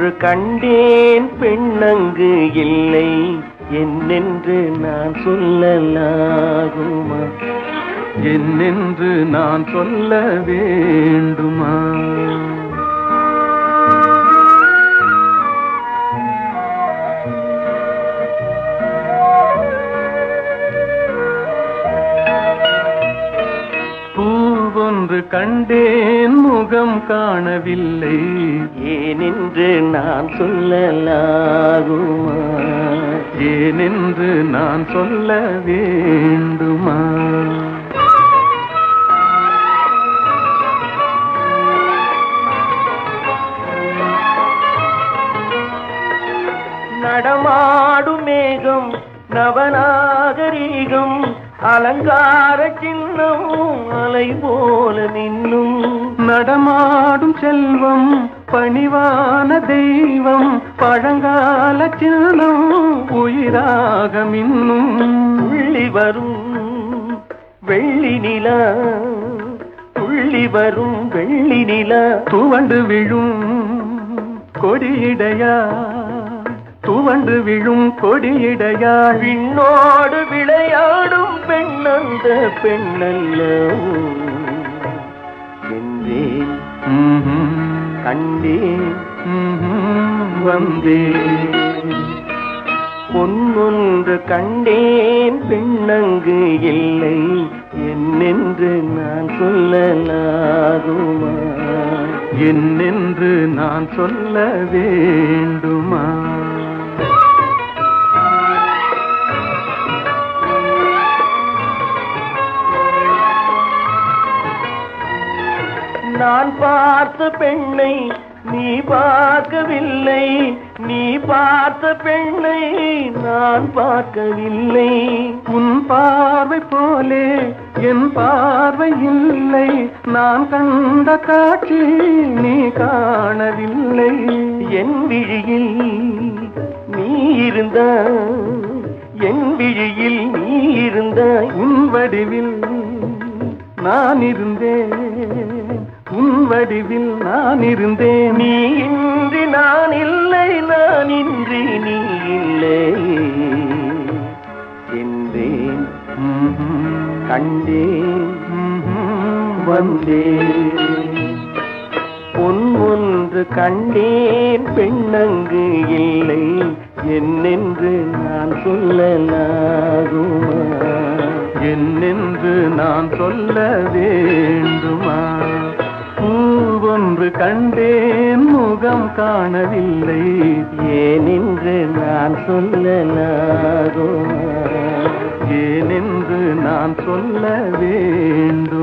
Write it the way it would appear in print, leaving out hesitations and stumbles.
ஒன்று கண்டேன் பெண்ணங்கு இல்லை என்னென்று நான் சொல்லலாகுமா என்னென்று நான் சொல்ல வேண்டுமா பூவொன்று கண்டேன் முகம் காணவில்லை ஏனென்று நான் சொல்லலாகுமா ஏனென்று நான் சொல்ல வேண்டுமா நடமாடும் மேகம் நவநாகரீகம் அலங்கார சின்னம் அலை போல நின்னும் நடமாடும் செல்வம் பணிவான தெய்வம் பழங்கால சின்னம் உயிராக மின்னும் துள்ளி வரும் வெள்ளி நிலா துள்ளி வரும் வெள்ளி நிலா துவண்டு விழும் கொடியிடையா துவண்டு விழும் கொடியிடையா விண்ணோடு விளையாடும் பெண்ணந்த பெண்ணல்ல என்றேன் கண்டேன் வந்தேன் பொன்னொன்று கண்டேன் பெண்ணங்கு இல்லை என்னென்று நான் சொல்லலாகுமா என்னென்று நான் சொல்ல வேண்டுமா நான் பார்த்த பெண்ணை நீ பார்க்கவில்லை நீ பார்த்த பெண்ணை நான் பார்க்கவில்லை உன் பார்வை போலே என் பார்வை இல்லை நான் கண்ட காட்சி நீ காணவில்லை என் விழியில் நீ இருந்தாய் என் விழியில் நீ இருந்தாய் உன் வடிவில் நான் இருந்தேன் உன் வடிவில் நான் இருந்தேன் நீ இன்றி நான் இல்லை நான் இன்றி நீ இல்லை என்றேன் கண்டேன் வந்தேன் பொன் ஒன்று கண்டேன் பெண்ணங்கு இல்லை என்னென்று நான் சொல்லலாகுமா என்னென்று நான் சொல்ல வேண்டுமா பூவொன்று கண்டேன் முகம் காணவில்லை ஏனென்று நான் சொல்லலாகுமா ஏனென்று நான் சொல்ல வேண்டும்